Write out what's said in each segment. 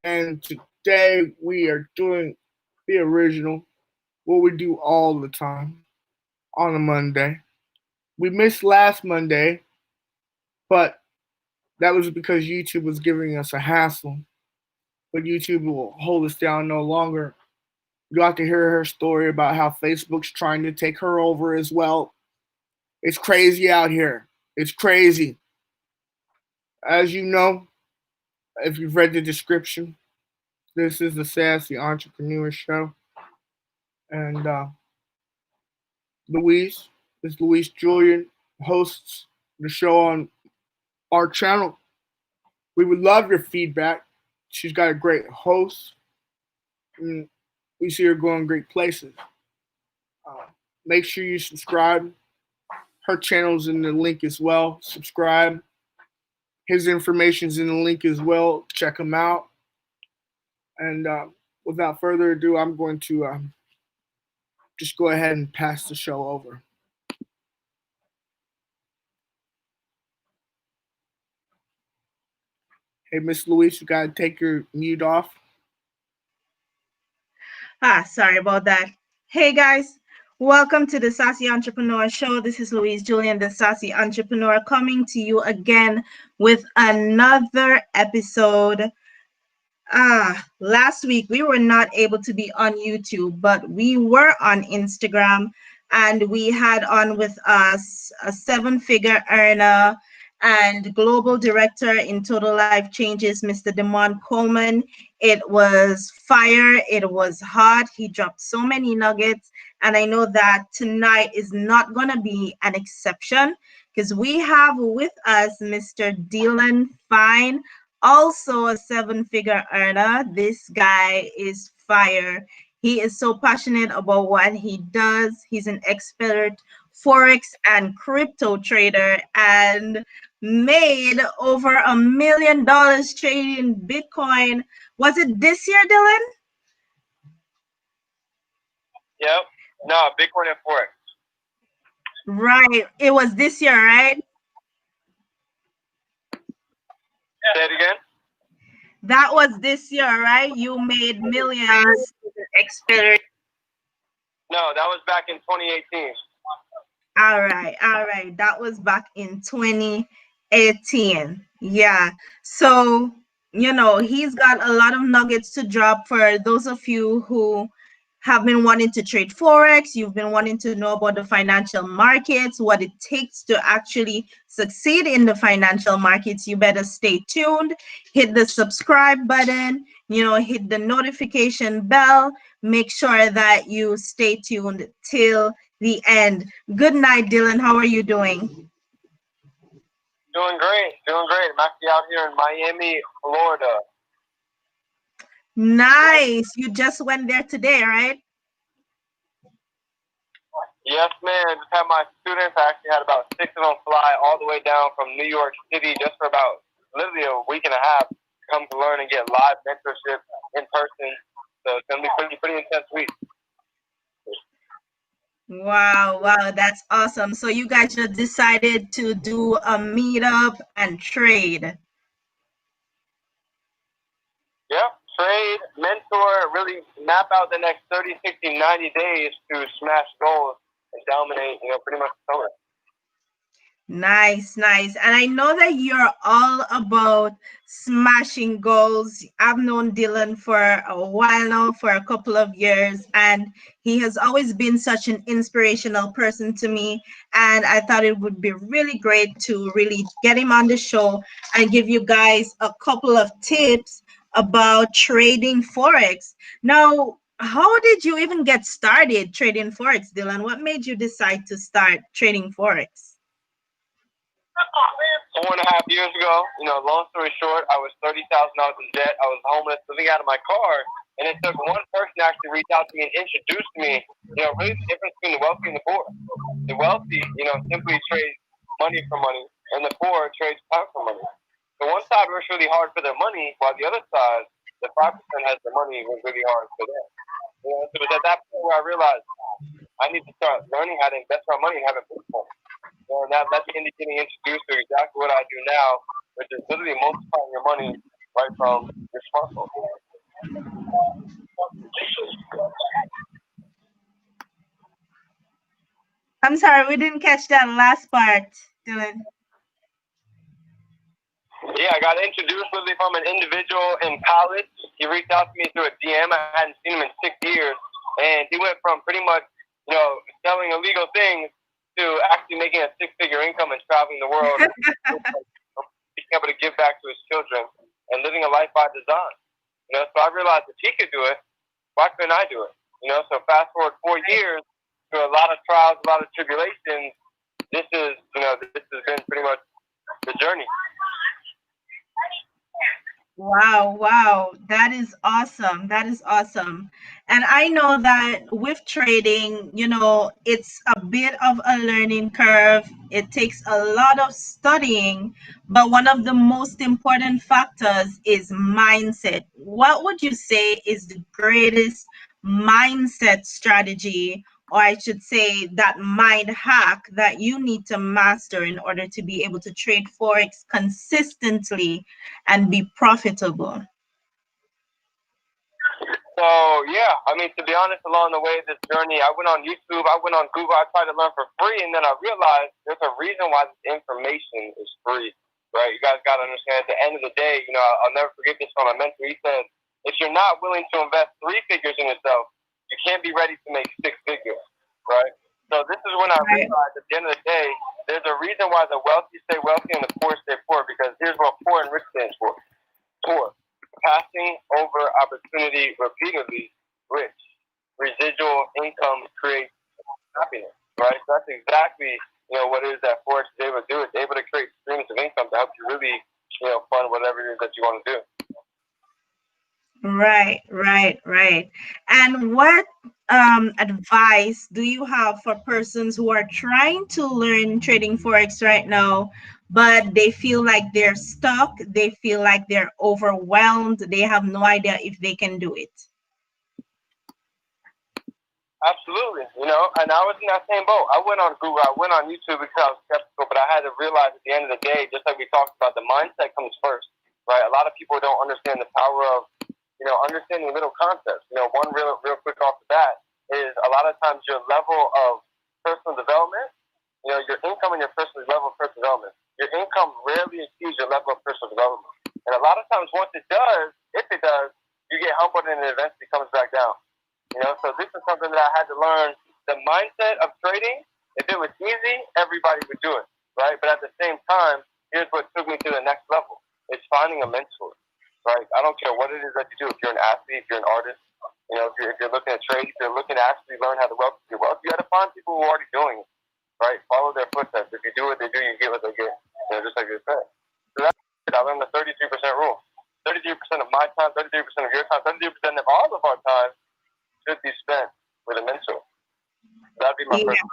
and today we are doing the original, what we do all the time on a Monday. We missed last Monday, but that was because YouTube was giving us a hassle. But YouTube will hold us down no longer. You got to hear her story about how Facebook's trying to take her over as well. It's crazy out here. It's crazy. As you know, if you've read the description, this is the Sassy Entrepreneur Show. And Louise, this Louise Julien, hosts the show on our channel. We would love your feedback. She's got a great host. And we see her going great places. Make sure you subscribe. Her channel's in the link as well. Subscribe. His information's in the link as well. Check him out. And without further ado, I'm going to just go ahead and pass the show over. Hey, Miss Louise, you got to take your mute off. Sorry about that. Hey, guys. Welcome to the Sassy Entrepreneur Show. This is Louise Julien, the Sassy Entrepreneur, coming to you again with another episode. Last week we were not able to be on YouTube, but we were on Instagram, and we had on with us a 7-figure earner and global director in Total Life Changes, Mr. Demond Coleman. It was fire. It was hot. He dropped so many nuggets. And I know that tonight is not going to be an exception, because we have with us Mr. Dillon Fine, also a 7-figure earner. This guy is fire. He is so passionate about what he does. He's an expert Forex and crypto trader, and made over $1 million trading Bitcoin. Was it this year, Dillon? Yep. No, Bitcoin and Forex. Right. It was this year, right? Say it again. That was this year, right? You made millions. Expert. No, that was back in 2018. All right. That was back in 2018. Yeah. So, he's got a lot of nuggets to drop for those of you who have been wanting to trade Forex. You've been wanting to know about the financial markets, what it takes to actually succeed in the financial markets. You better stay tuned. Hit the subscribe button, hit the notification bell. Make sure that you stay tuned till the end. Good night, Dillon. How are you doing? Doing great. I'm actually out here in Miami, Florida. Nice. You just went there today, right? Yes, ma'am. Just had my students. I actually had about 6 of them fly all the way down from New York City just for about literally a week and a half to come to learn and get live mentorship in person. So it's going to be pretty intense week. Wow, that's awesome. So you guys just decided to do a meetup and trade. Yep, trade, mentor, really map out the next 30, 60, 90 days to smash goals and dominate, pretty much the summer. Nice. And I know that you're all about smashing goals. I've known Dillon for a while now, for a couple of years, and he has always been such an inspirational person to me. And I thought it would be really great to really get him on the show and give you guys a couple of tips about trading Forex. Now, how did you even get started trading Forex, Dillon? What made you decide to start trading Forex? 4.5 years ago, long story short, I was $30,000 in debt. I was homeless, living out of my car, and it took one person to actually reach out to me and introduce me, really the difference between the wealthy and the poor. The wealthy, simply trade money for money, and the poor trades time for money. So one side works really hard for their money, while the other side, the 5% has the money, works really hard for them. So it was at that point where I realized I need to start learning how to invest my money and have it move for me. And that led me into getting introduced to exactly what I do now, which is literally multiplying your money right from your smartphone. I'm sorry, we didn't catch that last part, Dylan. Yeah, I got introduced literally from an individual in college. He reached out to me through a DM. I hadn't seen him in 6 years, and he went from pretty much, selling illegal things to actually making a six-figure income and traveling the world, being able to give back to his children and living a life by design. So I realized if he could do it, why couldn't I do it? So fast forward 4 years through a lot of trials, a lot of tribulations. This has been pretty much the journey. Wow. That is awesome. That is awesome. And I know that with trading, it's a bit of a learning curve. It takes a lot of studying, but one of the most important factors is mindset. What would you say is the greatest mindset strategy, or I should say that mind hack that you need to master in order to be able to trade Forex consistently and be profitable? So yeah, to be honest, along the way, this journey, I went on YouTube, I went on Google, I tried to learn for free, and then I realized there's a reason why this information is free, right? You guys got to understand. At the end of the day, I'll never forget this from my mentor. He said, if you're not willing to invest 3 figures in yourself, you can't be ready to make 6 figures, right? So this is when I realized at the end of the day, there's a reason why the wealthy stay wealthy and the poor stay poor, because here's what poor and rich stands for. Poor, passing over opportunity repeatedly. Rich, residual income creates happiness, right? So that's exactly, what it is that Forex is able to do. It's able to create streams of income to help you really, fund whatever it is that you want to do. Right. And what advice do you have for persons who are trying to learn trading Forex right now, but they feel like they're stuck, they feel like they're overwhelmed, they have no idea if they can do it? Absolutely, and I was in that same boat. I went on Google, I went on YouTube because I was skeptical, but I had to realize at the end of the day, just like we talked about, the mindset comes first, right? A lot of people don't understand the power of, understanding little concepts. One real quick off the bat is a lot of times your level of personal development, your income and your personal level of personal development. Your income rarely exceeds your level of personal development. And a lot of times once it does, if it does, you get humbled and it eventually comes back down. So this is something that I had to learn. The mindset of trading, if it was easy, everybody would do it, right? But at the same time, here's what took me to the next level. It's finding a mentor, right? I don't care what it is that you do. If you're an athlete, if you're an artist, if you're looking at trade, if you're looking to actually learn how to wealth your wealth, you got to find people who are already doing it, right? Follow their footsteps. If you do what they do, you get what they get, just like you said. So that's it. I learned the 33% rule. 33% of my time, 33% of your time, 33% of all of our time should be spent with a mentor. That'd be my first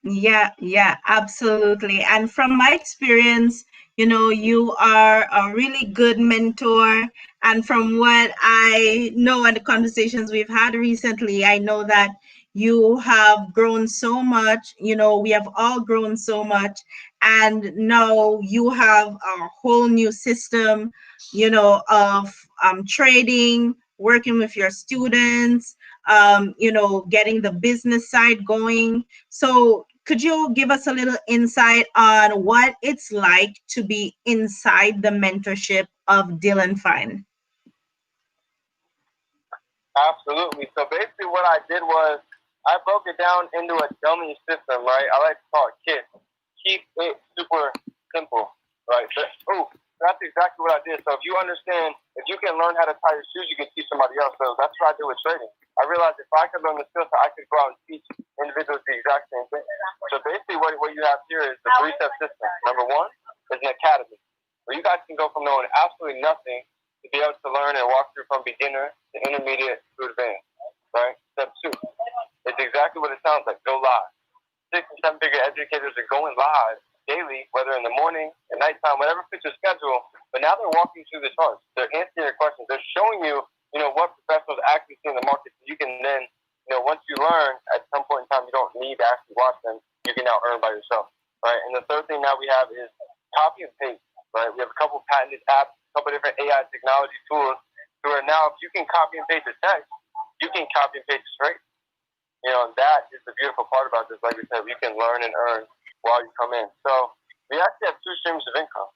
advice. Yeah, absolutely. And from my experience, you are a really good mentor. And from what I know and the conversations we've had recently, I know that you have grown so much. We have all grown so much. And now you have a whole new system, of trading, working with your students, getting the business side going. So could you give us a little insight on what it's like to be inside the mentorship of Dillon Fine? Absolutely. So basically what I did was I broke it down into a dummy system, right? I like to call it KISS. Keep it super simple, right? That's exactly what I did. So if you understand, if you can learn how to tie your shoes, you can teach somebody else. So that's what I did with trading. I realized if I could learn the skill set, I could go out and teach individuals the exact same thing. So basically what you have here is the 3-step system. Number 1 is an academy, where you guys can go from knowing absolutely nothing to be able to learn and walk through from beginner to intermediate to advanced, right? Step 2, it's exactly what it sounds like. Go live. 6 and 7 figure educators are going live daily, whether in the morning, at nighttime, whatever fits your schedule. But now they're walking through the charts. They're answering your questions. They're showing you, what professionals actually see in the market. So you can then, once you learn, at some point in time, you don't need to actually watch them. You can now earn by yourself, right? And the third thing now we have is copy and paste. right? We have a couple patented apps, a couple different AI technology tools, where now if you can copy and paste the text, you can copy and paste it straight. And that is the beautiful part about this. Like we said, you can learn and earn while you come in. So we actually have two streams of income.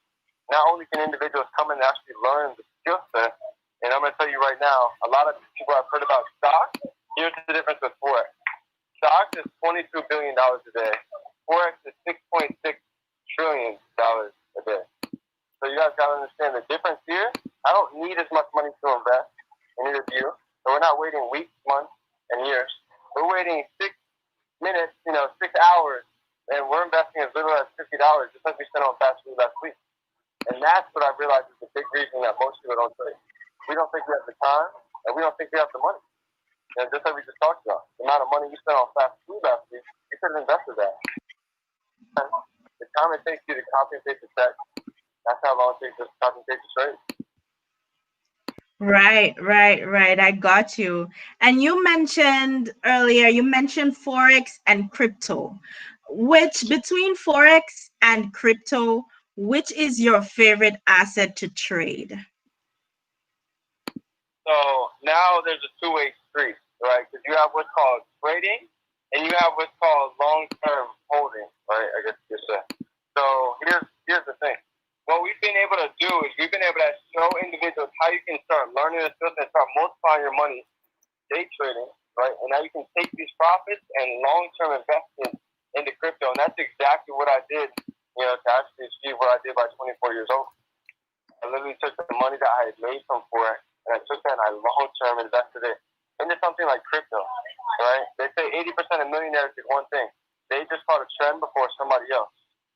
Not only can individuals come in and actually learn the skill set, and I'm going to tell you right now, a lot of people have heard about stocks. Here's the difference with Forex. Stocks is $22 billion a day. Forex is $6.6 trillion a day. So you guys got to understand the difference here. I don't need as much money to invest, and neither do you. So we're not waiting weeks, months, and years. We're waiting 6 minutes, 6 hours, and we're investing as little as $50, just like we spent on fast food last week. And that's what I realized is the big reason that most people don't trade. We don't think we have the time, and we don't think we have the money. And just like we just talked about, the amount of money you spent on fast food last week, you could have invested that. The time it takes you to copy and paste the text, that's how long it takes us to copy and paste the trade. Right. I got you. And you mentioned earlier, Forex and crypto. Between Forex and crypto, which is your favorite asset to trade? So now there's a two-way street, right? Because you have what's called trading and you have what's called long-term holding, right? I guess you could say. So here's the thing. What we've been able to do is we've been able to show individuals how you can start learning the skills and start multiplying your money day trading, right? And now you can take these profits and long-term investments into crypto. And that's exactly what I did, to actually achieve what I did by 24 years old. I literally took the money that I had made from Forex and I took that and I long-term invested it into something like crypto, right? They say 80% of millionaires did one thing. They just caught a trend before somebody else.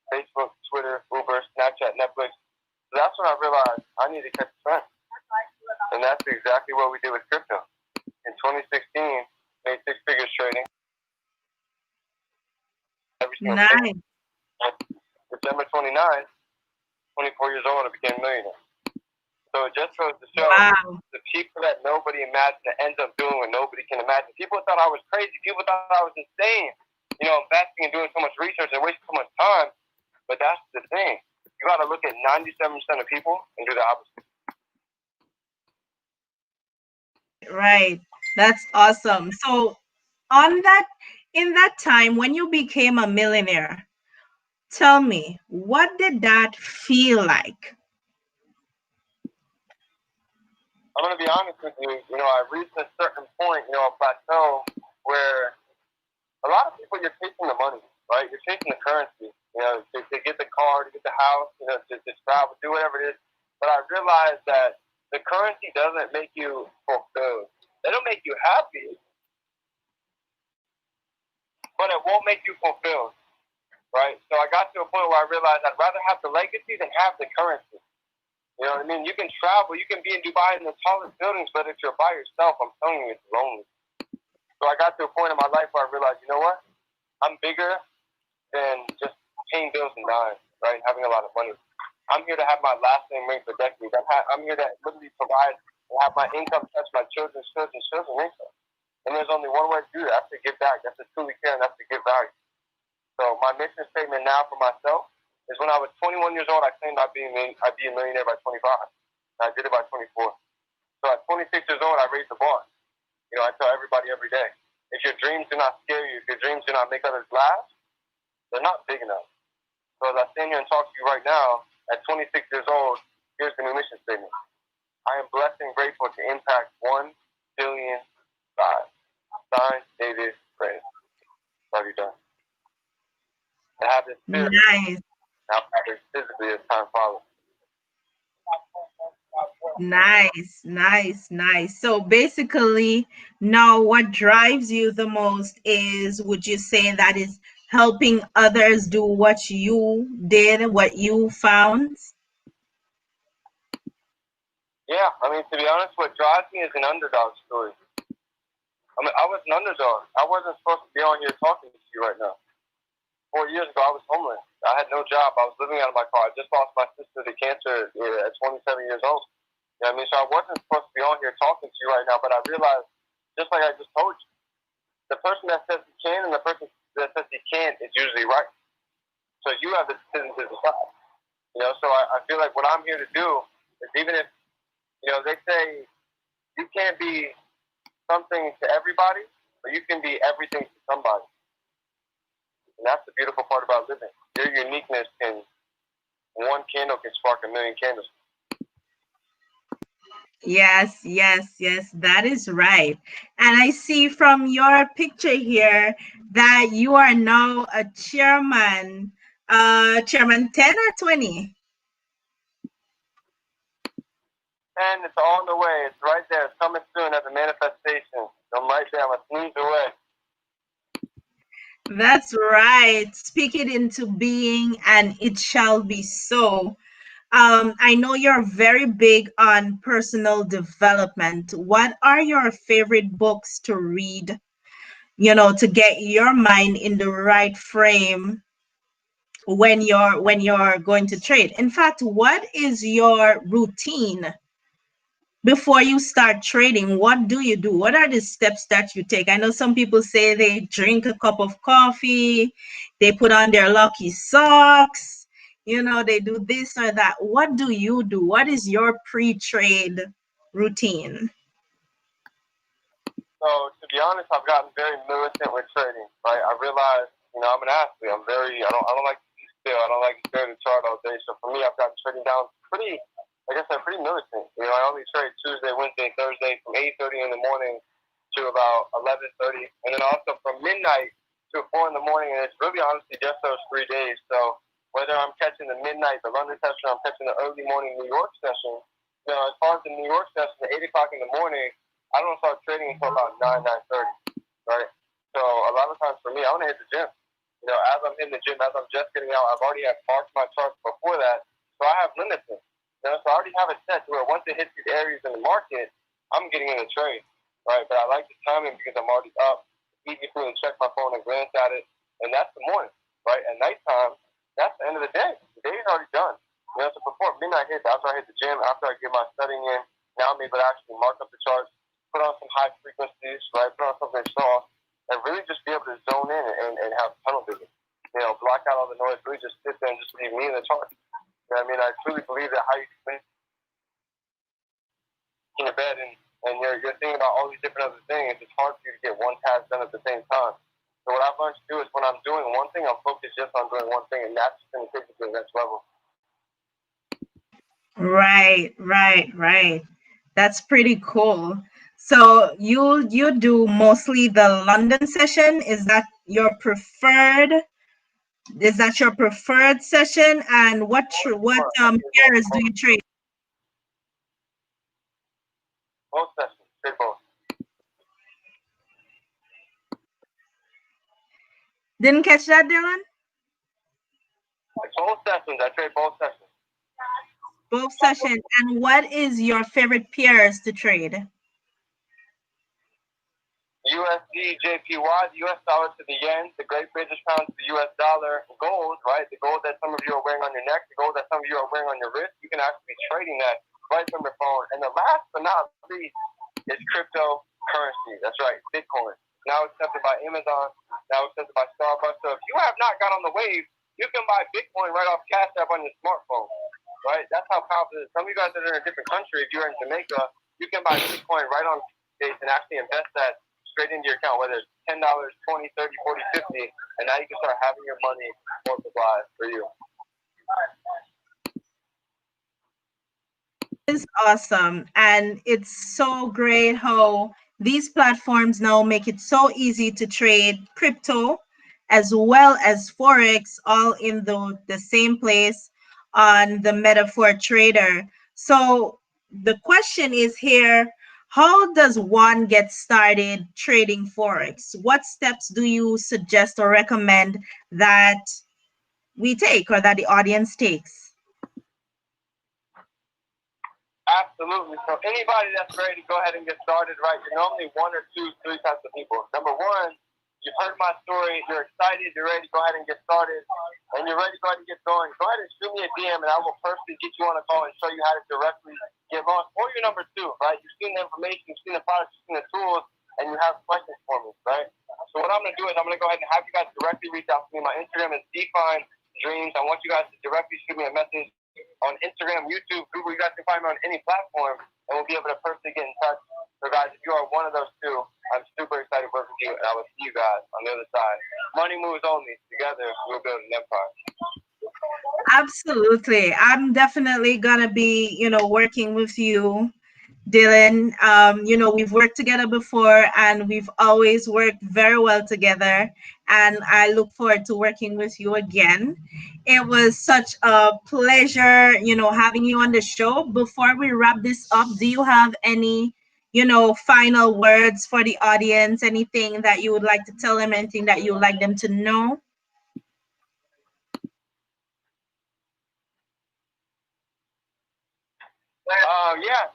Facebook, Twitter, Uber, Snapchat, Netflix. So that's when I realized I need to catch the trend. And that's exactly what we did with crypto. In 2016, made 6 figures trading. Nice. December 29, 24 years old, I became a millionaire. So it just goes to show the people that nobody imagined that ends up doing what nobody can imagine. People thought I was crazy. People thought I was insane, investing and doing so much research and wasting so much time. But that's the thing. You got to look at 97% of people and do the opposite. Right. That's awesome. So in that time when you became a millionaire, tell me, what did that feel like? I'm going to be honest with you. I reached a certain point, a plateau where a lot of people, you're chasing the money, right? You're chasing the currency, to get the car, to get the house, to travel, do whatever it is. But I realized that the currency doesn't make you fulfilled. It'll make you happy, but it won't make you fulfilled, right? So I got to a point where I realized I'd rather have the legacy than have the currency. You know what I mean? You can travel, you can be in Dubai in the tallest buildings, but if you're by yourself, I'm telling you, it's lonely. So I got to a point in my life where I realized, you know what? I'm bigger than just paying bills and dying, right? Having a lot of money. I'm here to have my last name ring for decades. I'm here to literally provide and have my income touch my children's income. And there's only one way to do that. That's to give back. That's to truly care, and that's to give value. So my mission statement now for myself is when I was 21 years old, I claimed I'd be a millionaire by 25. And I did it by 24. So at 26 years old, I raised the bar. I tell everybody every day, if your dreams do not scare you, if your dreams do not make others laugh, they're not big enough. So as I stand here and talk to you right now, at 26 years old, here's the new mission statement. I am blessed and grateful to impact 1 billion lives. Signed, David, Prince. Love you, done. And have this spirit. Nice. Now, physically, as time follows. Nice. So basically, now what drives you the most is, would you say that is helping others do what you did, what you found? Yeah, to be honest, what drives me is an underdog story. I was an underdog. I wasn't supposed to be on here talking to you right now. 4 years ago, I was homeless. I had no job. I was living out of my car. I just lost my sister to cancer at 27 years old. So I wasn't supposed to be on here talking to you right now, but I realized, just like I just told you, the person that says he can and the person that says he can't is usually right. So you have the decision to decide. You know, so I feel like what I'm here to do is, even if, you know, they say you can't be something to everybody, but you can be everything to somebody. And that's the beautiful part about living. Your uniqueness one candle can spark a million candles. Yes, yes, yes, that is right. And I see from your picture here that you are now a chairman. Chairman 10 or 20? And it's on the way. It's right there. It's coming soon as a manifestation. I'm right there. I'm a sneeze away. That's right. Speak it into being, and it shall be so. I know you're very big on personal development. What are your favorite books to read, you know, to get your mind in the right frame when you're going to trade? In fact, what is your routine before you start trading? What do you do? What are the steps that you take? I know some people say they drink a cup of coffee, they put on their lucky socks, you know, they do this or that. What do you do? What is your pre-trade routine? So, to be honest, I've gotten very militant with trading. Right? I realize, you know, I'm an athlete. I don't like to be still. I don't like to stare at the chart all day. So for me, I've gotten trading down pretty, like I said, pretty militant. You know, I only trade Tuesday, Wednesday, Thursday from 8:30 in the morning to about 11:30, and then also from midnight to 4 in the morning. And it's really honestly just those 3 days. So whether I'm catching the midnight, the London session, or I'm catching the early morning New York session, you know, as far as the New York session, at 8 o'clock in the morning, I don't start trading until about 9:30, right? So a lot of times for me, I want to hit the gym. You know, as I'm in the gym, as I'm just getting out, I've already had marked my charts before that, so I have limits. You know, so I already have it set to where once it hits these areas in the market, I'm getting in a trade, right? But I like the timing because I'm already up. It's easy for me to check my phone and glance at it, and that's the morning, right? At nighttime, that's the end of the day. The day is already done. You know, so before midnight hits, after I hit the gym, after I get my studying in, now I'm able to actually mark up the charts, put on some high frequencies, right? Put on something soft, and really just be able to zone in and have tunnel vision. You know, block out all the noise, really just sit there and just leave me in the chart. You know what I mean? I truly believe that how you sleep in your bed and you're thinking about all these different other things, it's hard for you to get one task done at the same time. So what I've learned to do is when I'm doing one thing, I'm focused just on doing one thing, and that's going to take me to the next level. Right, right, right. That's pretty cool. So you do mostly the London session. Is that your preferred session? And what pairs do you trade? Both sessions, trade both. Didn't catch that, Dylan? Both sessions, I trade both sessions. Both sessions. And what is your favorite pairs to trade? USD, JPY, the US dollar to the yen, the Great British pound to the US dollar, gold, right? The gold that some of you are wearing on your neck, the gold that some of you are wearing on your wrist. You can actually be trading that right from your phone. And the last but not least is cryptocurrency. That's right, Bitcoin. Now accepted by Amazon, now accepted by Starbucks. So if you have not got on the wave, you can buy Bitcoin right off Cash App on your smartphone, right? That's how powerful it is. Some of you guys that are in a different country, if you're in Jamaica, you can buy Bitcoin right on base and actually invest that straight into your account, whether it's $10, 20, 30, 40, 50, and now you can start having your money multiplied for you. It's awesome. And it's so great how these platforms now make it so easy to trade crypto as well as Forex all in the same place on the Metaphor Trader. So the question is here, how does one get started trading Forex? What steps do you suggest or recommend that we take or that the audience takes? Absolutely. So anybody that's ready to go ahead and get started, right, you're normally one or two, three types of people. Number one, you've heard my story, you're excited, you're ready to go ahead and get started, and you're ready to go ahead and get going. Go ahead and shoot me a DM, and I will personally get you on a call and show you how to directly get launched. Or you're number two, right? You've seen the information, you've seen the products, you've seen the tools, and you have questions for me, right? So what I'm going to do is I'm going to go ahead and have you guys directly reach out to me. My Instagram is Define Dreams. I want you guys to directly shoot me a message. on Instagram, YouTube, Google. You guys can find me on any platform, and we'll be able to personally get in touch. So, guys, if you are one of those two, I'm super excited to work with you, and I will see you guys on the other side. Money moves only. Together, we'll build an empire. Absolutely. I'm definitely gonna be, working with you, Dillon. We've worked together before and we've always worked very well together. And I look forward to working with you again. It was such a pleasure, having you on the show. Before we wrap this up, do you have any, final words for the audience? Anything that you would like to tell them? Anything that you would like them to know?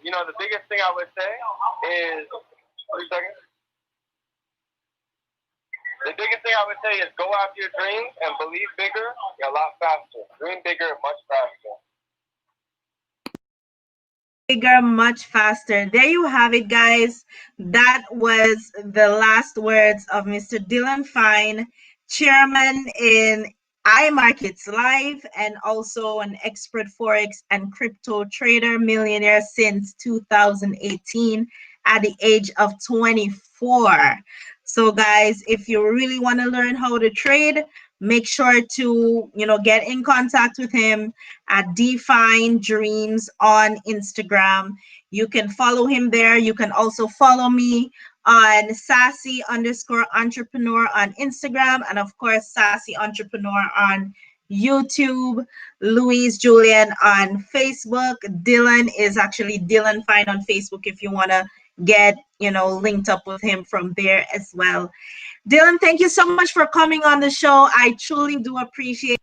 Yeah, the biggest thing I would say is, 3 seconds. The biggest thing I would say is go after your dreams and believe bigger a lot faster. Dream bigger much faster. Bigger, much faster. There you have it, guys. That was the last words of Mr. Dillon Fine, chairman in iMarkets Live and also an expert Forex and crypto trader, millionaire since 2018 at the age of 24. So, guys, if you really want to learn how to trade, make sure to, get in contact with him at Define Dreams on Instagram. You can follow him there. You can also follow me on Sassy_Entrepreneur on Instagram, and of course, Sassy Entrepreneur on YouTube. Louise, Julien on Facebook. Dillon is actually Dillon Fine on Facebook if you want to get, linked up with him from there as well. Dillon, thank you so much for coming on the show. I truly do appreciate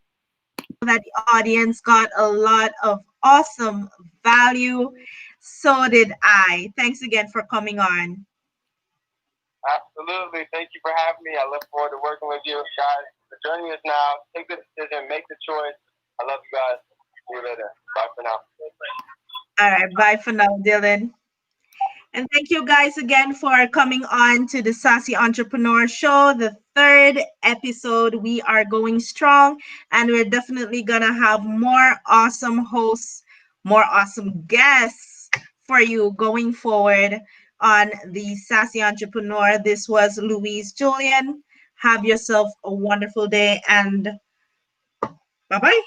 that the audience got a lot of awesome value. So did I. Thanks again for coming on. Absolutely. Thank you for having me. I look forward to working with you guys. The journey is now. Take the decision. Make the choice. I love you guys. See you later. Bye for now. All right. Bye for now, Dillon. And thank you guys again for coming on to the Sassy Entrepreneur Show, the third episode. We are going strong, and we're definitely going to have more awesome hosts, more awesome guests for you going forward on the Sassy Entrepreneur. This was Louise, Julien. Have yourself a wonderful day, and bye-bye.